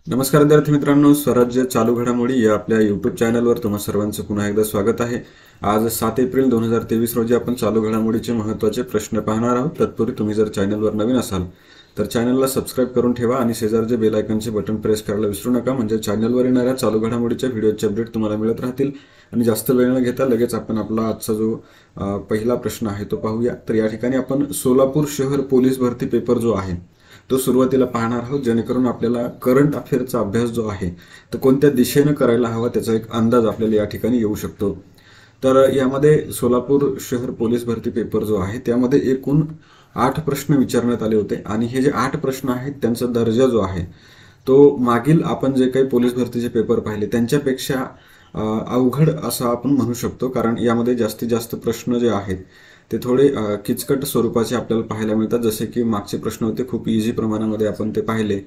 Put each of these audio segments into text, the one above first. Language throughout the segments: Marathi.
नमस्कार विद्यार्थी मित्रांनो, स्वराज्य चालू घडामोडी या आपल्या यूट्यूब चॅनलवर तुम्हा सर्वांचं पुन्हा एकदा स्वागत आहे। आज 7 एप्रिल 2023 रोजी आपण चालू घडामोडीचे महत्त्वाचे प्रश्न पाहणार आहोत। तत्पूर्वी तुम्ही जर चॅनलवर नवीन असाल तर चॅनलला सबस्क्राइब करून ठेवा आणि शेजारचे बेल आयकॉनचे बटन प्रेस करायला विसरू नका, म्हणजे चॅनलवर येणाऱ्या चालू घडामोडीच्या व्हिडिओचे अपडेट तुम्हाला मिळत राहतील। आणि जास्त वेळ न घेता लगेच आपण आपला आजचा जो पहिला प्रश्न आहे तो पाहूया। तर या ठिकाणी आपण सोलापूर शहर पोलीस भरती पेपर जो आहे तो सुरुवातीला पाहणार आहोत, जेणेकरून आपल्याला करंट अफेअरचा अभ्यास जो आहे तो कोणत्या दिशेने करायला हवा त्याचा एक अंदाज आपल्याला या ठिकाणी येऊ शकतो। तर यामध्ये सोलापूर शहर पोलीस भरती पेपर जो आहे त्यामध्ये एकूण 8 प्रश्न विचारण्यात आले होते आणि हे जे 8 प्रश्न आहेत त्यांचा दर्जा जो आहे तो मागील आपण जे काही पोलीस भरतीचे पेपर पाहिले त्यांच्यापेक्षा अवघड असा आपण म्हणू शकतो, कारण यामध्ये जास्तीत जास्त प्रश्न जे आहेत ते थोडे किचकट स्वरूपाचे आपल्याला पाहायला मिळतात। जसे की मागचे प्रश्न होते खूप इझी प्रमाणामध्ये आपण ते पाहिले,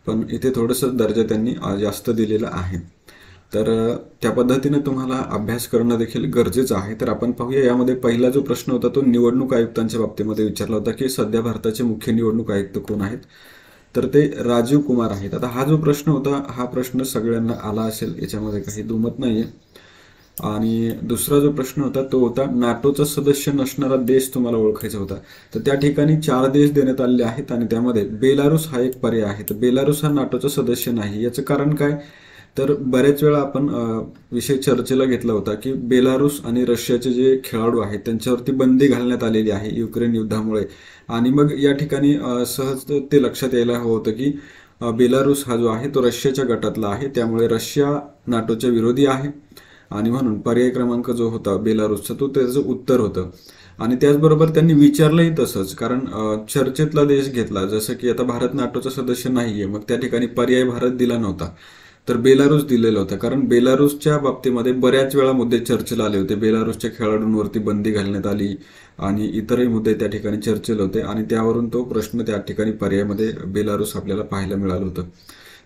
पण इथे थोडंसं दर्जा त्यांनी जास्त दिलेला आहे। तर त्या पद्धतीने तुम्हाला अभ्यास करणं देखील गरजेचं आहे। तर आपण पाहूया, यामध्ये पहिला जो प्रश्न होता तो निवडणूक आयुक्तांच्या बाबतीमध्ये विचारला होता की सध्या भारताचे मुख्य निवडणूक आयुक्त कोण आहेत, तर ते राजीव कुमार आहेत। आता हा जो प्रश्न होता हा प्रश्न सगळ्यांना आला असेल, याच्यामध्ये काही दुमत नाहीये। आणि दुसरा जो प्रश्न होता तो होता नाटोचा सदस्य नसणारा देश तुम्हाला ओळखायचा होता। तर त्या ठिकाणी 4 देश देण्यात आलेले आहेत आणि त्यामध्ये बेलारुस हा एक पर्याय आहे। तर बेलारुस हा नाटोचा सदस्य नाही, याचं कारण काय, तर बऱ्याच वेळा आपण विषय चर्चेला घेतला होता की बेलारुस आणि रशियाचे जे खेळाडू आहेत त्यांच्यावरती बंदी घालण्यात आलेली आहे युक्रेन युद्धामुळे। आणि मग या ठिकाणी सहज ते लक्षात यायला हवं होतं की बेलारुस हा जो आहे तो रशियाच्या गटातला आहे, त्यामुळे रशिया नाटोच्या विरोधी आहे आणि म्हणून पर्याय क्रमांक जो होता बेलारुसचा तो त्याचं उत्तर होतं। आणि त्याचबरोबर त्यांनी विचारलंही तसंच, कारण चर्चेतला देश घेतला, जसं की आता भारत नाटोचा सदस्य नाहीये, मग त्या ठिकाणी पर्याय भारत दिला नव्हता तर बेलारुस दिलेला होता, कारण बेलारुसच्या बाबतीमध्ये बऱ्याच वेळा मुद्दे चर्चेला आले होते। बेलारुसच्या खेळाडूंवरती बंदी घालण्यात आली आणि इतरही मुद्दे त्या ठिकाणी चर्चेला होते आणि त्यावरून तो प्रश्न त्या ठिकाणी पर्यायामध्ये बेलारुस आपल्याला पाहायला मिळालं होतं।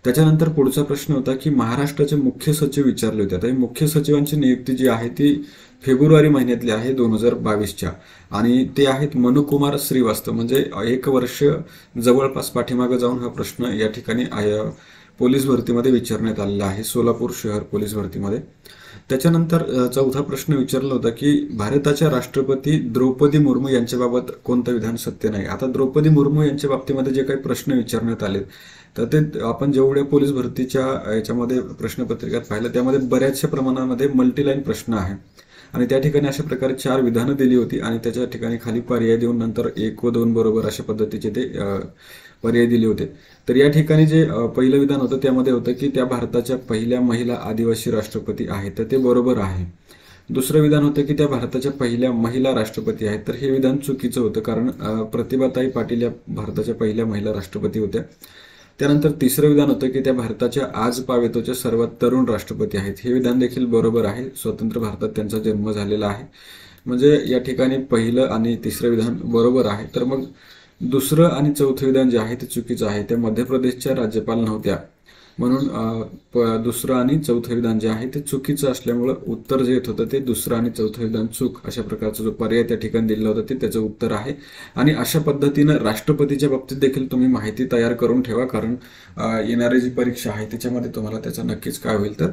त्याच्यानंतर पुढचा प्रश्न होता की महाराष्ट्राचे मुख्य सचिव विचारले होते। आता ही मुख्य सचिवांची नियुक्ती जी आहे ती फेब्रुवारी महिन्यातली आहे 2022च्या, आणि ते आहेत मनुकुमार श्रीवास्तव। म्हणजे 1 वर्ष जवळपास पाठीमागे जाऊन हा प्रश्न या ठिकाणी पोलीस भरतीमध्ये विचारण्यात आलेला आहे, सोलापूर शहर पोलीस भरतीमध्ये। त्याच्यानंतर चौथा प्रश्न विचारला होता की भारताच्या राष्ट्रपती द्रौपदी मुर्मू यांच्याबाबत कोणतं विधान सत्य नाही। आता द्रौपदी मुर्मू यांच्या बाबतीमध्ये जे काही प्रश्न विचारण्यात आले तर ते आपण जेवढ्या पोलीस भरतीच्या याच्यामध्ये प्रश्नपत्रिकात पाहिलं त्यामध्ये बऱ्याचशा प्रमाणामध्ये मल्टीलाईन प्रश्न आहे आणि त्या ठिकाणी अशा प्रकारे 4 विधानं दिली होती आणि त्याच्या ठिकाणी खाली पर्याय देऊन नंतर 1 व 2 बरोबर अशा पद्धतीचे ते पर्याय दिले होते। तर या ठिकाणी जे पहिलं विधान होतं त्यामध्ये होतं की त्या भारताच्या पहिल्या महिला आदिवासी राष्ट्रपती आहेत, तर ते बरोबर आहे। दुसरं विधान होतं की त्या भारताच्या पहिल्या महिला राष्ट्रपती आहेत, तर हे विधान चुकीचं होतं, कारण प्रतिभाताई पाटील या भारताच्या पहिल्या महिला राष्ट्रपती होत्या। त्यानंतर तिसरं विधान होतं की त्या भारताच्या आज पावेतोच्या सर्वात तरुण राष्ट्रपती आहेत, हे विधान देखील बरोबर आहे। स्वतंत्र भारतात त्यांचा जन्म झालेला आहे, म्हणजे या ठिकाणी पहिलं आणि तिसरं विधान बरोबर आहे। तर मग दुसरं आणि चौथं विधान जे आहे ते चुकीचं आहे, त्या मध्य प्रदेशच्या राज्यपाल नव्हत्या, म्हणून दुसरं आणि चौथं विधान जे आहे ते चुकीचं असल्यामुळं उत्तर जे येत होतं ते दुसरं आणि चौथं विधान चूक अशा प्रकारचा जो पर्याय त्या ठिकाणी दिलेला होता ते त्याचं उत्तर आहे। आणि अशा पद्धतीनं राष्ट्रपतीच्या बाबतीत देखील तुम्ही माहिती तयार करून ठेवा, कारण येणारी जी परीक्षा आहे त्याच्यामध्ये तुम्हाला त्याचा नक्कीच काय होईल तर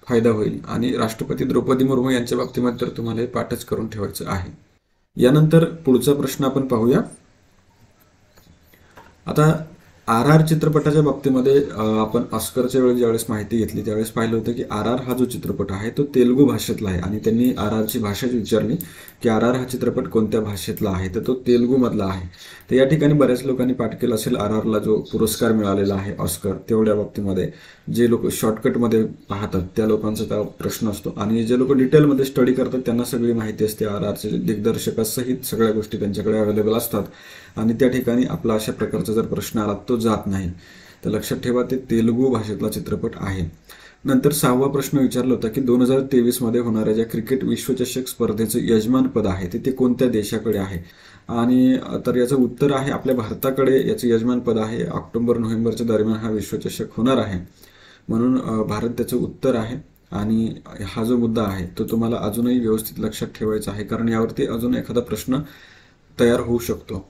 फायदा होईल। आणि राष्ट्रपती द्रौपदी मुर्मू यांच्या बाबतीमध्ये तर तुम्हाला हे पाठच करून ठेवायचं आहे। यानंतर पुढचा प्रश्न आपण पाहूया। आता RR चित्रपटाच्या बाबतीमध्ये आपण ऑस्करच्या वेळी ज्यावेळेस माहिती घेतली त्यावेळेस पाहिलं होतं की RR हा जो चित्रपट आहे तो तेलुगू भाषेतला आहे आणि त्यांनी RRची भाषाच विचारली की RR हा चित्रपट कोणत्या भाषेतला आहे, तर तो तेलुगूमधला आहे। तर या ठिकाणी बऱ्याच लोकांनी पाठ केला असेल RRला जो पुरस्कार मिळालेला आहे ऑस्कर, तेवढ्या बाबतीमध्ये जे लोक शॉर्टकटमध्ये पाहतात त्या लोकांचा त्या प्रश्न असतो आणि जे लोक डिटेलमध्ये स्टडी करतात त्यांना सगळी माहिती असते, RRचे दिग्दर्शकासहित सगळ्या गोष्टी त्यांच्याकडे अवेलेबल असतात आणि त्या ठिकाणी आपला अशा प्रकारचा जर प्रश्न आला तो जात नाही। तर लक्षात ठेवा ते तेलुगू भाषेतला चित्रपट आहे। नंतर 6वा प्रश्न विचारला होता की 2023 मध्ये होणाऱ्या ज्या क्रिकेट विश्वचषक स्पर्धेचं यजमानपद आहे ते कोणत्या देशाकडे आहे, आणि तर याचं उत्तर आहे आपल्या भारताकडे याचं यजमानपद आहे। ऑक्टोबर-नोव्हेंबरच्या दरम्यान हा विश्वचषक होणार आहे, म्हणून भारत त्याचं उत्तर आहे। आणि हा जो मुद्दा आहे तो तुम्हाला अजूनही व्यवस्थित लक्षात ठेवायचा आहे, कारण यावरती अजून एखादा प्रश्न तयार होऊ शकतो।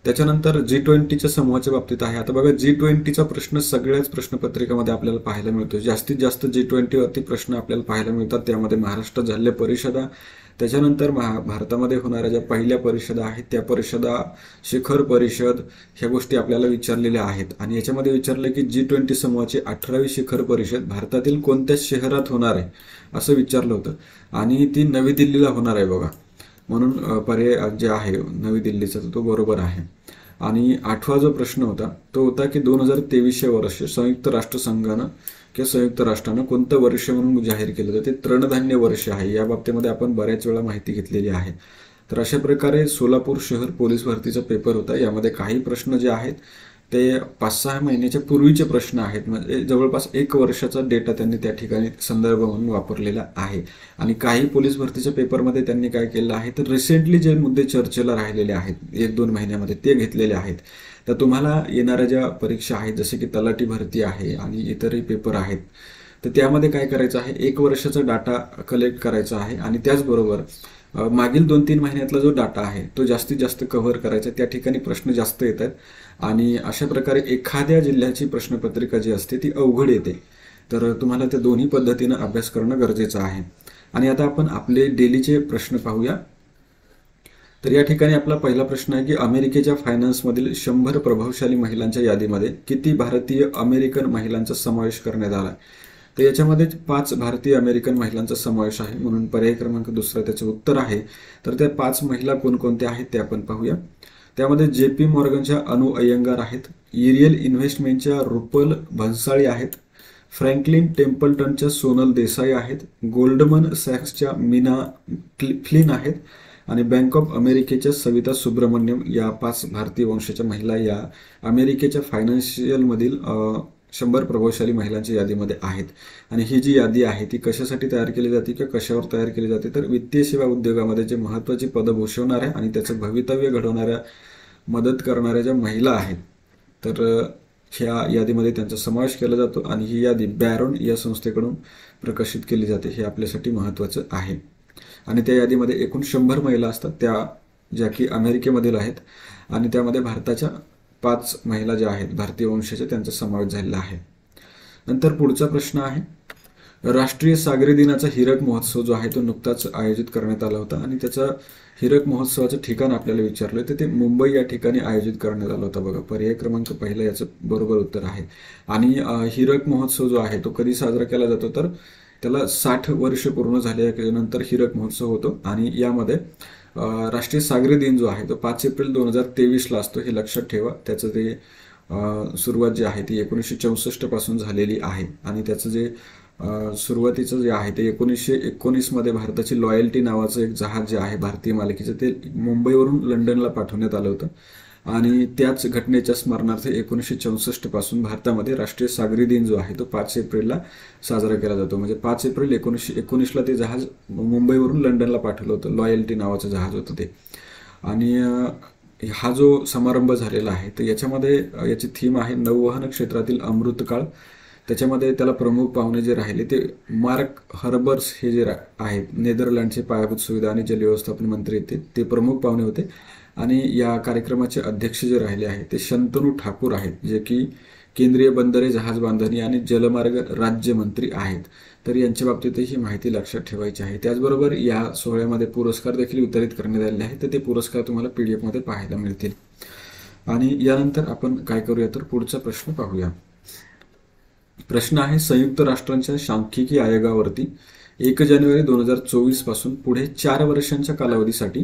त्याच्यानंतर G20च्या समूहाच्या बाबतीत आहे. आता बघा G20चा प्रश्न सगळ्याच प्रश्नपत्रिकेमध्ये आपल्याला पाहायला मिळतो. जास्तीत जास्त G20 वरती प्रश्न आपल्याला पाहायला मिळतात. त्यामध्ये महाराष्ट्र झालेल्या परिषदा, त्याच्यानंतर भारतामध्ये होणाऱ्या ज्या पहिल्या परिषदा आहेत त्या परिषदा, शिखर परिषद, ह्या गोष्टी आपल्याला विचारलेल्या आहेत. आणि याच्यामध्ये विचारलं की G20 समूहाची 18वी शिखर परिषद भारतातील कोणत्या शहरात होणार आहे असं विचारलं होतं आणि ती नवी दिल्लीला होणार आहे बघा. म्हणून पर्याय जे आहे नवी दिल्लीचा तो बरोबर आहे. आणि 8वा जो प्रश्न होता तो होता की 2023 वर्ष संयुक्त राष्ट्रसंघानं किंवा संयुक्त राष्ट्रानं कोणतं वर्ष म्हणून जाहीर केलं होतं. ते तृणधान्य वर्ष आहे. या बाबतीमध्ये आपण बऱ्याच वेळा माहिती घेतलेली आहे. तर अशा प्रकारे सोलापूर शहर पोलीस भरतीचा पेपर होता. यामध्ये काही प्रश्न जे आहेत ते 5-6 महिन्याच्या पूर्वीचे प्रश्न आहेत. म्हणजे जवळपास 1 वर्षाचा डेटा त्यांनी त्या ठिकाणी संदर्भ म्हणून वापरलेला आहे. आणि काही पोलीस भरतीच्या पेपरमध्ये त्यांनी काय केलं आहे तर रिसेंटली जे मुद्दे चर्चेला राहिलेले आहेत 1-2 महिन्यामध्ये ते घेतलेले आहेत. तर तुम्हाला येणाऱ्या ज्या परीक्षा आहेत जसे की तलाठी भरती आहे आणि इतरही पेपर आहेत तर त्यामध्ये काय करायचं आहे 1 वर्षाचा डाटा कलेक्ट करायचा आहे आणि त्याचबरोबर मागील 2-3 महिन्यातला जो डाटा आहे तो जास्तीत जास्त कव्हर करायचा. त्या ठिकाणी प्रश्न जास्त येत आहेत आणि अशा प्रकारे एखाद्या जिल्ह्याची प्रश्नपत्रिका जी असते ती अवघड येते. तर तुम्हाला त्या दोन्ही पद्धतीनं अभ्यास करणं गरजेचं आहे. आणि आता आपण आपले डेलीचे प्रश्न पाहूया. तर या ठिकाणी आपला पहिला प्रश्न आहे की अमेरिकेच्या फायनान्समधील 100 प्रभावशाली महिलांच्या यादीमध्ये किती भारतीय अमेरिकन महिलांचा समावेश करण्यात आला. तर याच्यामध्ये 5 भारतीय अमेरिकन महिलांचा समावेश आहे. म्हणून पर्याय क्रमांक 2 त्याचं उत्तर आहे. तर त्या 5 महिला कोणकोणत्या आहेत ते आपण पाहूया. त्यामध्ये JP मॉर्गनच्या अनु अय्यंगार आहेत, इरियल इन्व्हेस्टमेंटच्या रुपल भन्साळी आहेत, फ्रँकलिन टेम्पल्टनच्या सोनल देसाई आहेत, गोल्डमन सॅक्सच्या मीना फ्लिन आहेत आणि बँक ऑफ अमेरिकेच्या सविता सुब्रमण्यम या 5 भारतीय वंशाच्या महिला या अमेरिकेच्या फायनान्शियलमधील 100 प्रभावशाली महिलांच्या यादीमध्ये आहेत. आणि ही जी यादी आहे ती कशासाठी तयार केली जाते किंवा कशावर तयार केली जाते तर वित्तीय सेवा उद्योगामध्ये जे महत्त्वाची पदं भूषवणाऱ्या आणि त्याचं भवितव्य घडवणाऱ्या मदत करणाऱ्या ज्या महिला आहेत तर ह्या यादीमध्ये त्यांचा समावेश केला जातो. आणि ही यादी बॅरोन या संस्थेकडून प्रकाशित केली जाते. हे आपल्यासाठी महत्त्वाचं आहे. आणि त्या यादीमध्ये एकूण 100 महिला असतात त्या ज्या की अमेरिकेमधील आहेत आणि त्यामध्ये भारताच्या 5 महिला ज्या आहेत भारतीय वंशाच्या त्यांचा समावेश झालेला आहे. नंतर पुढचा प्रश्न आहे राष्ट्रीय सागरी दिनाचा हिरक महोत्सव जो आहे तो नुकताच आयोजित करण्यात आला होता आणि त्याचा हिरक महोत्सवाचं ठिकाण आपल्याला विचारलं तर ते मुंबई या ठिकाणी आयोजित करण्यात आला होता बघा. पर्याय क्रमांक 1 याचं बरोबर उत्तर आहे. आणि हिरक महोत्सव जो आहे तो कधी साजरा केला जातो तर त्याला 60 वर्ष पूर्ण झाल्यानंतर हिरक महोत्सव होतो. आणि यामध्ये राष्ट्रीय सागरी दिन जो आहे तो 5 एप्रिल 2023ला असतो. हे लक्षात ठेवा. त्याचं ते सुरुवात जी आहे ती 1964 पासून झालेली आहे आणि त्याचं जे सुरुवातीचं जे आहे ते 1919 मध्ये भारताची लॉयल्टी नावाचं एक जहाज जे आहे भारतीय मालकीचं ते मुंबईवरून लंडनला पाठवण्यात आलं होतं. आणि त्याच घटनेच्या स्मरणार्थ 1964 पासून भारतामध्ये राष्ट्रीय सागरी दिन जो आहे तो 5 एप्रिलला साजरा केला जातो. म्हणजे 5 एप्रिल 1919ला ते जहाज मुंबईवरून लंडनला पाठवलं होतं. लॉयल्टी नावाचं जहाज होतं ते. आणि हा जो समारंभ झालेला आहे तर याच्यामध्ये याची थीम आहे नौवहन क्षेत्रातील अमृतकाळ. त्याच्यामध्ये त्याला प्रमुख पाहुणे जे राहिले ते मार्क हर्बर्स हे जे आहेत नेदरलँडचे पायाभूत सुविधा आणि जलव्यवस्थापन मंत्री ते प्रमुख पाहुणे होते. आणि या कार्यक्रमाचे अध्यक्ष जे राहिले आहेत ते शंतनू ठाकूर आहेत जे की केंद्रीय बंदरे जहाज बांधणी आणि जलमार्ग राज्यमंत्री आहेत. तर यांच्या बाबतीत ही माहिती लक्षात ठेवायची आहे. त्याचबरोबर या सोहळ्यामध्ये पुरस्कार देखील वितरित करण्यात आलेले आहेत तर ते पुरस्कार तुम्हाला PDF मध्ये पाहायला मिळतील. आणि यानंतर आपण काय करूया तर पुढचा प्रश्न पाहूया. प्रश्न आहे संयुक्त राष्ट्रांच्या सांख्यिकी आयोगावरती 1 जानेवारी 2024 पासून पुढे 4 वर्षांच्या कालावधीसाठी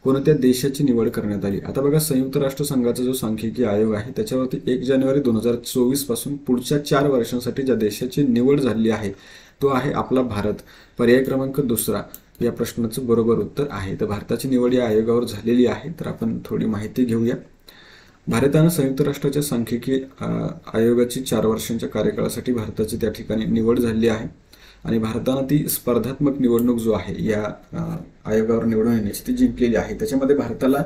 कोणत्या देशाची निवड करण्यात आली. आता बघा संयुक्त राष्ट्र संघाचा जो सांख्यिकी आयोग आहे त्याच्यावरती 1 जानेवारी 2024 पासून पुढच्या 4 वर्षांसाठी ज्या देशाची निवड झाली आहे तो आहे आपला भारत. पर्याय क्रमांक 2 या प्रश्नाचं बरोबर उत्तर आहे. तर भारताची निवड या आयोगावर झालेली आहे. तर आपण थोडी माहिती घेऊया. भारतानं संयुक्त राष्ट्राच्या सांख्यिकी आयोगाची 4 वर्षांच्या कार्यकाळासाठी भारताची त्या ठिकाणी निवड झाली आहे. आणि भारतानं ती स्पर्धात्मक निवडणूक जो आहे या आयोगावर निवडून येण्याची ती जिंकलेली आहे. त्याच्यामध्ये भारताला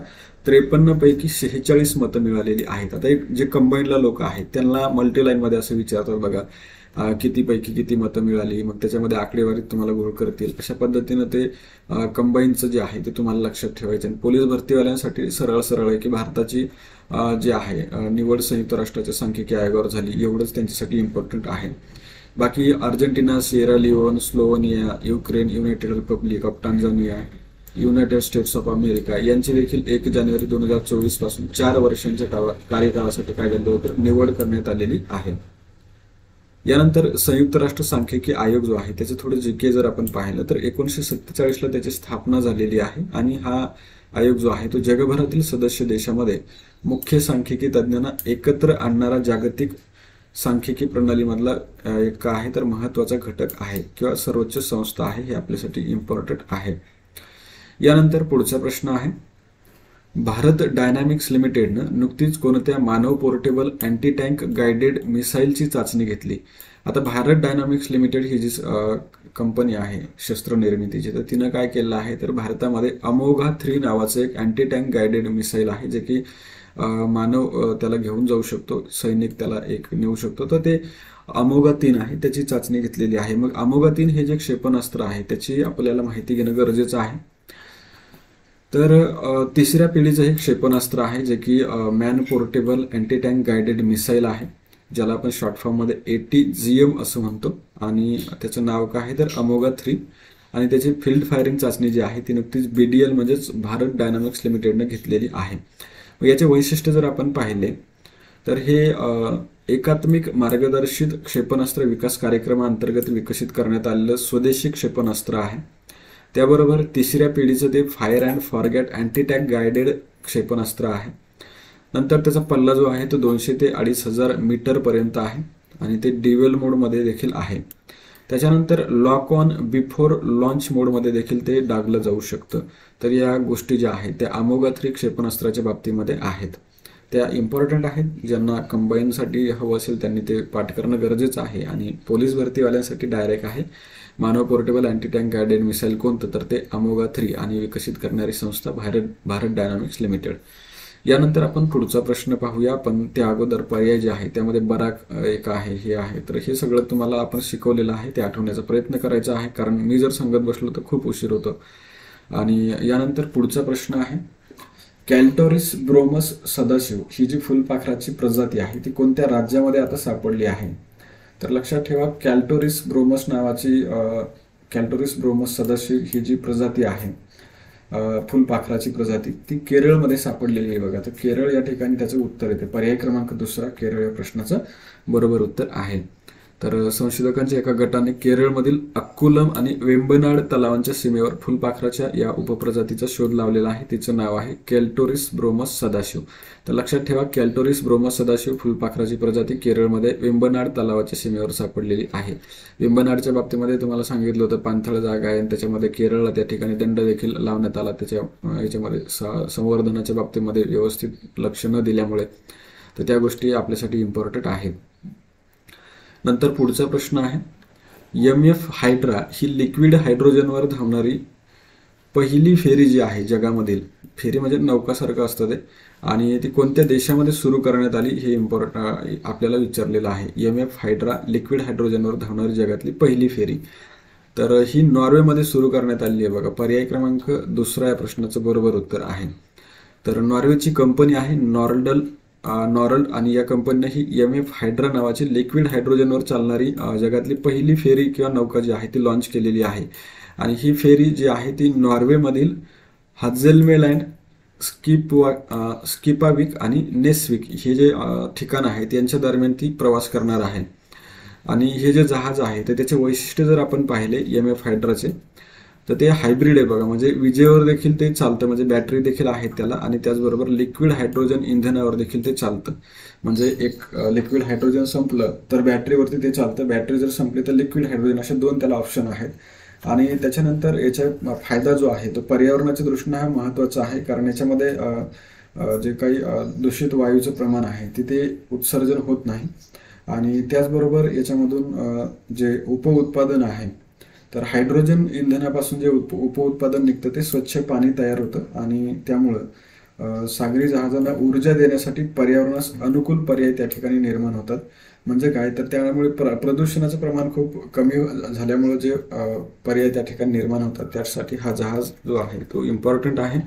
53 पैकी 46 मतं मिळालेली आहेत. आता एक जे कंबाईनला लोक आहेत त्यांना मल्टीलाईनमध्ये असं विचारतात बघा, किती पैकी किती मतं मिळाली, मग त्याच्यामध्ये आकडेवारीत तुम्हाला घोळ करतील. अशा पद्धतीनं ते कंबाईनचं जे आहे ते तुम्हाला लक्षात ठेवायचं. आणि पोलीस भरतीवाल्यांसाठी सरळ सरळ आहे की भारताची जी आहे निवड संयुक्त राष्ट्राच्या सांख्यिकी आयोगावर झाली, एवढंच त्यांच्यासाठी इम्पॉर्टंट आहे. बाकी Argentina, Sierra Leone, Slovenia, Ukraine, United Republic of Tanzania, United States of America यांची देखील 1 जानेवारी 2024 पासून 4 वर्षांच्या कार्यकाळासाठी काय झालं होतं, निवड करण्यात आलेली आहे. यानंतर संयुक्त राष्ट्र सांख्यिकी आयोग जो आहे त्याचे थोडे जीके जर आपण पाहिलं तर 1947 ला त्याची स्थापना झालेली आहे. आणि हा आयोग जो आहे तो जगभरातील सदस्य देशामध्ये मुख्य सांख्यिकी तज्ज्ञांना एकत्र आणणारा जागतिक सांख्यिकी प्रणालीमधला एक आहे तर महत्वाचा घटक आहे किंवा सर्वोच्च संस्था आहे. हे आपल्यासाठी इम्पॉर्टंट आहे. यानंतर पुढचा प्रश्न आहे, भारत डायनामिक्स लिमिटेडनं नुकतीच कोणत्या मानव पोर्टेबल अँटी टँक गायडेड मिसाईलची चाचणी घेतली. आता भारत डायनामिक्स लिमिटेड ही जी कंपनी आहे शस्त्र निर्मितीची, तर तिनं काय केलं आहे तर भारतामध्ये अमोघा 3 नावाचं एक अँटी टँक गायडेड मिसाईल आहे, जे की मानव त्याला घेऊन जाऊ शकतो, सैनिक त्याला एक नेऊ शकतो. तर ते अमोघा 3 आहे, त्याची चाचणी घेतलेली आहे. मग अमोघा 3 हे जे क्षेपणास्त्र आहे त्याची आपल्याला माहिती घेणं गरजेचं आहे. तर तिसऱ्या पिढीचं हे क्षेपणास्त्र आहे जे की man portable anti tank guided missile आहे, ज्याला आपण शॉर्ट फॉर्ममध्ये ATGM असं म्हणतो. आणि त्याचं नाव काय आहे तर अमोघा 3. आणि त्याची फील्ड फायरिंग चाचणी जी आहे ती नुकतीच BDL म्हणजेच भारत डायनामिक्स लिमिटेडनं घेतलेली आहे. याचे वैशिष्ट्य जर आपण पाहिले तर हे एकात्मिक मार्गदर्शित क्षेपणास्त्र विकास कार्यक्रमाअंतर्गत विकसित करण्यात आलेलं स्वदेशी क्षेपणास्त्र आहे. त्याबरोबर तिसऱ्या पिढीचं ते fire and forget anti tank guided क्षेपणास्त्र आहे. नंतर त्याचा पल्ला जो आहे तो 200 ते 2500 मीटर पर्यंत आहे आणि ते ड्युअल मोडमध्ये देखील आहे. त्याच्यानंतर लॉक ऑन बिफोर लॉन्च मोडमध्ये देखील ते डागलं जाऊ शकतं. तर या गोष्टी ज्या आहेत त्या अमोघा 3 क्षेपणास्त्राच्या बाबतीमध्ये आहेत. त्या इम्पॉर्टंट आहेत. ज्यांना कंबाईनसाठी हवं असेल त्यांनी ते पाठ करणं गरजेचं आहे. आणि पोलीस भरतीवाल्यांसाठी डायरेक्ट आहे मानव portable anti tank guided missile कोणतं तर ते अमोघा 3 आणि विकसित करणारी संस्था भारत डायनामिक्स लिमिटेड. यानंतर आपण पुढचा प्रश्न पाहूया, पण त्या अगोदर पर्याय जे आहे त्यामध्ये बराक एक आहे, हे आहे. तर हे सगळं तुम्हाला आपण शिकवलेलं आहे, ते आठवण्याचा प्रयत्न करायचा आहे, कारण मी जर सांगत बसलो तर खूप उशीर होतो. आणि यानंतर पुढचा प्रश्न आहे, कॅल्टोरिस ब्रोमस सदाशिव ही जी फुलपाखराची प्रजाती आहे ती कोणत्या राज्यामध्ये आता सापडली आहे. तर लक्षात ठेवा, कॅल्टोरिस ब्रोमस नावाची कॅल्टोरिस ब्रोमस सदाशिव ही जी प्रजाती आहे फुलपाखराची प्रजाती ती केरळमध्ये सापडलेली आहे बघा. तर केरळ या ठिकाणी त्याचं उत्तर येते. पर्याय क्रमांक 2 केरळ या प्रश्नाचं बरोबर उत्तर आहे. तर संशोधकांच्या एका गटाने केरळमधील अक्कुलम आणि वेंबनाड तलावांच्या सीमेवर फुलपाखराच्या या उपप्रजातीचा शोध लावलेला आहे. तिचं नाव आहे कॅल्टोरिस ब्रोमस सदाशिव. तर लक्षात ठेवा, कॅल्टोरिस ब्रोमस सदाशिव फुलपाखराची प्रजाती केरळमध्ये वेंबनाड तलावाच्या सीमेवर सापडलेली आहे. वेंबनाडच्या बाबतीमध्ये तुम्हाला सांगितलं होतं पाणथळ जागा आहे आणि त्याच्यामध्ये केरळला त्या ठिकाणी दंड देखील लावण्यात आला त्याच्या याच्यामध्ये संवर्धनाच्या बाबतीमध्ये व्यवस्थित लक्ष न दिल्यामुळे. तर त्या गोष्टी आपल्यासाठी इम्पॉर्टंट आहेत. नंतर पुढचा प्रश्न आहे, MF हायड्रा ही लिक्विड हायड्रोजनवर धावणारी पहिली फेरी जी आहे जगामधील, फेरी म्हणजे नौकासारखं असतं ते, आणि ती कोणत्या देशामध्ये सुरू करण्यात आली हे इम्पॉर्टंट आपल्याला विचारलेलं आहे. MF हायड्रा लिक्विड हायड्रोजनवर धावणारी जगातली पहिली फेरी, तर ही नॉर्वेमध्ये सुरू करण्यात आली आहे बघा. पर्याय क्रमांक 2 या प्रश्नाचं बरोबर उत्तर आहे. तर नॉर्वेची कंपनी आहे नॉरल्ड आणि या कंपनीने ही MF हायड्रा नावाची लिक्विड हायड्रोजनवर चालणारी जगातली पहिली फेरी किंवा नौका जी आहे ती लॉन्च केलेली आहे. आणि ही फेरी जी आहे ती नॉर्वेमधील हाझेलमेलँड, स्किपाविक आणि नेस्विक हे जे ठिकाण आहेत यांच्या दरम्यान ती प्रवास करणार आहे. आणि हे जे जहाज आहे तर त्याचे वैशिष्ट्य जर आपण पाहिले MF हायड्राचे तर ते हायब्रिड आहे बघा. म्हणजे विजेवर देखील ते चालतं, म्हणजे बॅटरी देखील आहेत त्याला, आणि त्याचबरोबर लिक्विड हायड्रोजन इंधनावर देखील ते चालतं. म्हणजे एक लिक्विड हायड्रोजन संपलं तर बॅटरीवरती ते चालतं, बॅटरी जर संपली तर लिक्विड हायड्रोजन, असे 2 त्याला ऑप्शन आहेत. आणि त्याच्यानंतर याचा फायदा जो आहे तो पर्यावरणाच्या दृष्टीने हा महत्त्वाचा आहे, कारण याच्यामध्ये जे काही दूषित वायूचं प्रमाण आहे तिथे उत्सर्जन होत नाही. आणि त्याचबरोबर याच्यामधून जे उपउत्पादन आहे तर हायड्रोजन इंधनापासून जे उपउत्पादन निघतं ते स्वच्छ पाणी तयार होतं आणि त्यामुळं सागरी जहाजांना ऊर्जा देण्यासाठी पर्यावरणास अनुकूल पर्याय त्या ठिकाणी निर्माण होतात. म्हणजे काय तर त्यामुळे प्रदूषणाचं प्रमाण खूप कमी झाल्यामुळे जे पर्याय त्या ठिकाणी निर्माण होतात त्यासाठी हा जहाज जो आहे तो इम्पॉर्टंट आहे.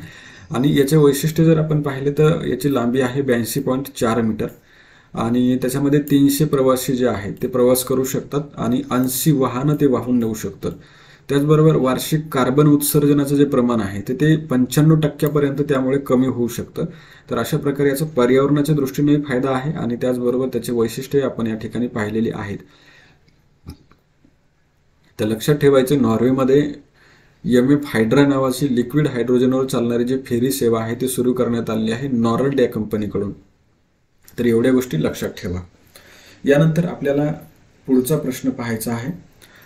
आणि याचे वैशिष्ट्य जर आपण पाहिले तर याची लांबी आहे 82.4 मीटर आणि त्याच्यामध्ये 300 प्रवासी जे आहेत ते प्रवास करू शकतात आणि 80 वाहनं ते वाहून नेऊ शकतात. त्याचबरोबर वार्षिक कार्बन उत्सर्जनाचं जे प्रमाण आहे ते 95% त्यामुळे कमी होऊ शकतं. तर अशा प्रकारे याचा पर्यावरणाच्या दृष्टीने फायदा आहे आणि त्याचबरोबर त्याचे वैशिष्ट्ये आपण या ठिकाणी पाहिलेली आहेत. तर लक्षात ठेवायचं, नॉर्वेमध्ये MF हायड्रा नावाची लिक्विड हायड्रोजनवर चालणारी जी फेरी सेवा आहे ती सुरू करण्यात आली आहे नॉर्ड या कंपनीकडून. तर एवढ्या गोष्टी लक्षात ठेवा. यानंतर आपल्याला पुढचा प्रश्न पाहायचा आहे.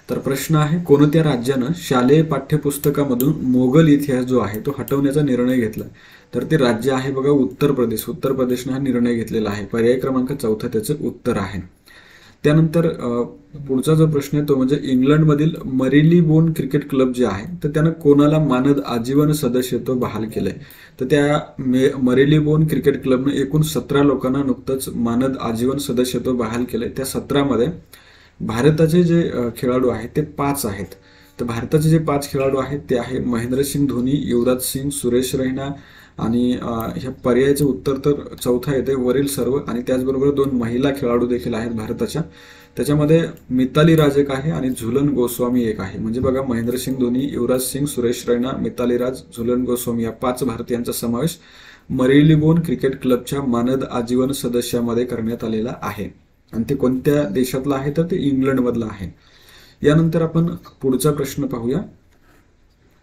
तर प्रश्न आहे, कोणत्या राज्यानं शालेय पाठ्यपुस्तकामधून मोगल इतिहास जो आहे तो हटवण्याचा निर्णय घेतला? तर ते राज्य आहे बघा उत्तर प्रदेश. उत्तर प्रदेशने हा निर्णय घेतलेला आहे. पर्याय क्रमांक 4 त्याचं उत्तर आहे. त्यानंतर पुढचा जो प्रश्न आहे तो म्हणजे इंग्लंडमधील मरीलीबोन क्रिकेट क्लब जे आहे तर त्यानं कोणाला मानद आजीवन सदस्यत्व बहाल केलंय? तर त्या मरीलीबोन क्रिकेट क्लबनं एकूण 17 लोकांना नुकतंच मानद आजीवन सदस्यत्व बहाल केलंय. त्या 17मध्ये भारताचे जे खेळाडू आहेत ते 5 आहेत. तर भारताचे जे 5 खेळाडू आहेत ते आहे महेंद्रसिंग धोनी, युवराज सिंग, सुरेश रैना आणि ह्या पर्यायाचे उत्तर तर चौथा येते वरील सर्व. आणि त्याचबरोबर 2 महिला खेळाडू देखील आहेत भारताच्या. त्याच्यामध्ये मिताली राज एक आहे आणि झुलन गोस्वामी एक आहे. म्हणजे बघा महेंद्रसिंग धोनी, युवराज सिंग, सुरेश रैना, मिताली राज, झुलन गोस्वामी या 5 भारतीयांचा समावेश मरीलीबोन क्रिकेट क्लबच्या मानद आजीवन सदस्यामध्ये करण्यात आलेला आहे. आणि ते कोणत्या देशातलं आहे तर ते इंग्लंडमधलं आहे. यानंतर आपण पुढचा प्रश्न पाहूया.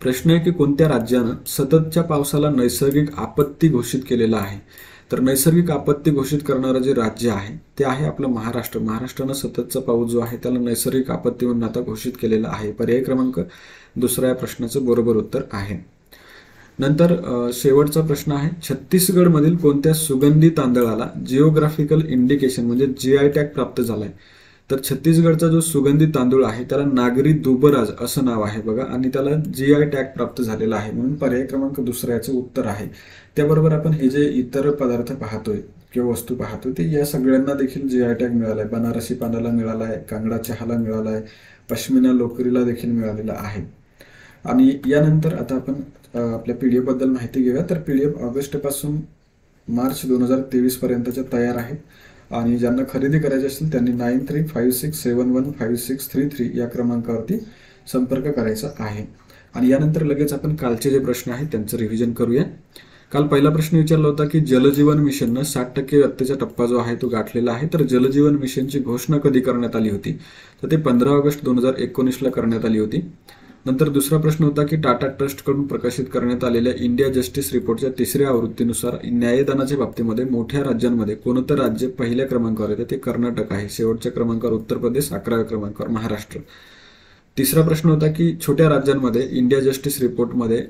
प्रश्न आहे की कोणत्या राज्यानं सततच्या पावसाला नैसर्गिक आपत्ती घोषित केलेला आहे? तर नैसर्गिक आपत्ती घोषित करणारं जे राज्य आहे ते आहे आपलं महाराष्ट्र. महाराष्ट्रानं सततचा पाऊस जो आहे त्याला नैसर्गिक आपत्ती म्हणून आता घोषित केलेला आहे. पर्याय क्रमांक 2 या प्रश्नाचं बरोबर उत्तर आहे. नंतर शेवटचा प्रश्न आहे, छत्तीसगडमधील कोणत्या सुगंधी तांदळाला जिओग्राफिकल इंडिकेशन म्हणजे GI टॅग प्राप्त झालाय? तर छत्तीसगडचा जो सुगंधी तांदूळ आहे त्याला नागरी दुबराज असं नाव आहे बघा आणि त्याला GI टॅग प्राप्त झालेला आहे. म्हणून पर्याय क्रमांक 2 याचं उत्तर आहे. त्याबरोबर आपण हे जे इतर पदार्थ पाहतोय किंवा वस्तू पाहतोय ते या सगळ्यांना देखील GI टॅग मिळालाय. बनारसी पानाला मिळाला आहे, कांगडा चहाला मिळाला आहे, पश्मिना लोकरीला देखील मिळालेला आहे. आणि यानंतर आता आपण आपल्या PDF बद्दल माहिती घेऊया. तर PDF ऑगस्टपासून मार्च 2023 पर्यंतच्या तयार आहेत आणि ज्यांना खरेदी करायची असेल त्यांनी 9356715633 या क्रमांकावरती संपर्क करायचा आहे. आणि यानंतर लगेच आपण कालचे जे प्रश्न आहेत त्यांचं रिव्हिजन करूया. काल पहिला प्रश्न विचारला होता की जलजीवन मिशननं 60% व्यक्तीचा टप्पा जो आहे तो गाठलेला आहे. तर जलजीवन मिशनची घोषणा कधी करण्यात आली होती? तर ते 15 ऑगस्ट 2019ला करण्यात आली होती. नंतर दुसरा प्रश्न होता की टाटा ट्रस्टकडून प्रकाशित करण्यात आलेल्या इंडिया जस्टिस रिपोर्टच्या 3ऱ्या आवृत्तीनुसार न्यायदानाच्या बाबतीमध्ये मोठ्या राज्यांमध्ये कोणतं राज्य पहिल्या क्रमांकावर येते? ते कर्नाटक आहे. शेवटच्या क्रमांकावर उत्तर प्रदेश, 11व्या क्रमांकावर महाराष्ट्र. तिसरा प्रश्न होता की छोट्या राज्यांमध्ये इंडिया जस्टिस रिपोर्टमध्ये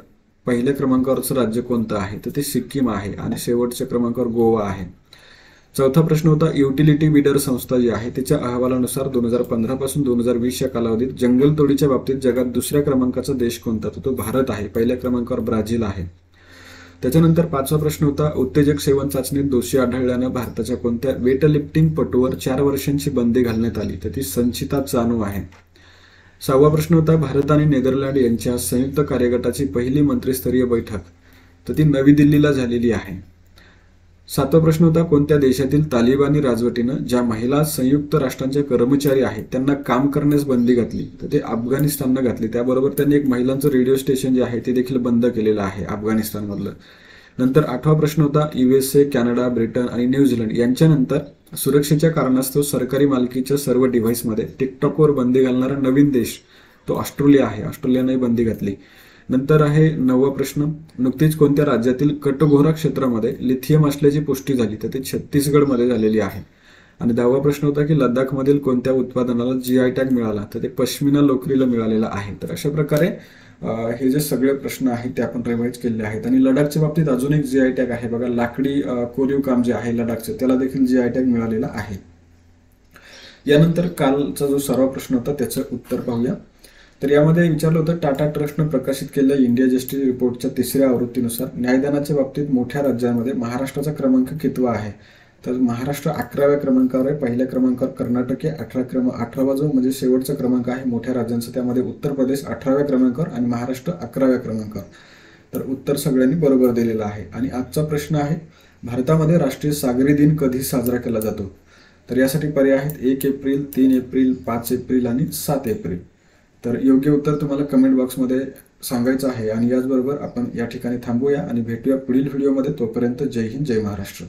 पहिल्या क्रमांकावरचं राज्य कोणतं आहे? तर ते सिक्कीम आहे आणि शेवटच्या क्रमांकावर गोवा आहे. चौथा प्रश्न होता, युटिलिटी बिडर संस्था जी आहे तिच्या अहवालानुसार 2015 पासून 2020 या कालावधीत जंगलतोडीच्या बाबतीत जगात 2ऱ्या क्रमांकाचा देश कोणता? तर तो भारत आहे. पहिल्या क्रमांकावर ब्राझील आहे. त्याच्यानंतर 5वा प्रश्न होता, उत्तेजक सेवन चाचणीत दोषी आढळल्यानं भारताच्या कोणत्या वेटलिफ्टिंग पटूवर 4 वर्षांची बंदी घालण्यात आली? तर ती संचिता चानू आहे. 6वा प्रश्न होता, भारत आणि नेदरलँड यांच्या संयुक्त कार्यगटाची पहिली मंत्रिस्तरीय बैठक तर ती नवी दिल्लीला झालेली आहे. 7वा प्रश्न होता, कोणत्या देशातील तालिबानी राजवटीनं ज्या महिला संयुक्त राष्ट्रांच्या कर्मचारी आहेत त्यांना काम करण्यास बंदी घातली? तर ते अफगाणिस्ताननं घातली. त्याबरोबर त्यांनी एक महिलांचं रेडिओ स्टेशन जे आहे ते देखील बंद केलेलं आहे अफगाणिस्तानमधलं. नंतर 8वा प्रश्न होता, USA, कॅनडा, ब्रिटन आणि न्यूझीलंड यांच्यानंतर सुरक्षेच्या कारणास्तव सरकारी मालकीच्या सर्व डिव्हाइसमध्ये टिकटॉकवर बंदी घालणारा नवीन देश तो ऑस्ट्रेलिया आहे. ऑस्ट्रेलियाने बंदी घातली. नंतर आहे 9वा प्रश्न, नुकतीच कोणत्या राज्यातील कटघोरा क्षेत्रामध्ये लिथियम असल्याची पुष्टी झाली? तर ते छत्तीसगडमध्ये झालेली आहे. आणि 10वा प्रश्न होता की लडाखमधील कोणत्या उत्पादनाला GI टॅग मिळाला? तर ते पश्मिना लोकरीला मिळालेला आहे. तर अशा प्रकारे हे जे सगळे प्रश्न आहेत ते आपण रिवाइज केलेले आहेत. आणि लडाखच्या बाबतीत अजून एक GI टॅग आहे बघा, लाकडी कोरीव काम जे आहे लडाखचं त्याला देखील GI टॅग मिळालेला आहे. यानंतर कालचा जो सर्व प्रश्न होता त्याचं उत्तर पाहूया. तर यामध्ये विचारलं होतं, टाटा ट्रस्टनं प्रकाशित केलेल्या इंडिया जस्टिस रिपोर्टच्या 3ऱ्या आवृत्तीनुसार न्यायदानाच्या बाबतीत मोठ्या राज्यांमध्ये महाराष्ट्राचा क्रमांक कितवा आहे? तर महाराष्ट्र 11व्या क्रमांकावर आहे. पहिल्या क्रमांकावर कर्नाटक आहे. 18वा जो म्हणजे शेवटचा क्रमांक आहे मोठ्या राज्यांचा, त्यामध्ये उत्तर प्रदेश 18व्या क्रमांकावर आणि महाराष्ट्र 11व्या क्रमांकावर. तर उत्तर सगळ्यांनी बरोबर दिलेलं आहे. आणि आजचा प्रश्न आहे, भारतामध्ये राष्ट्रीय सागरी दिन कधी साजरा केला जातो? तर यासाठी पर्याय आहेत 1 एप्रिल, 3 एप्रिल, 5 एप्रिल आणि 7 एप्रिल. तर योग्य उत्तर तुम्हाला कमेंट बॉक्समध्ये सांगायचं आहे. आणि याचबरोबर आपण या ठिकाणी थांबूया आणि भेटूया पुढील व्हिडिओमध्ये. तोपर्यंत जय हिंद, जय महाराष्ट्र.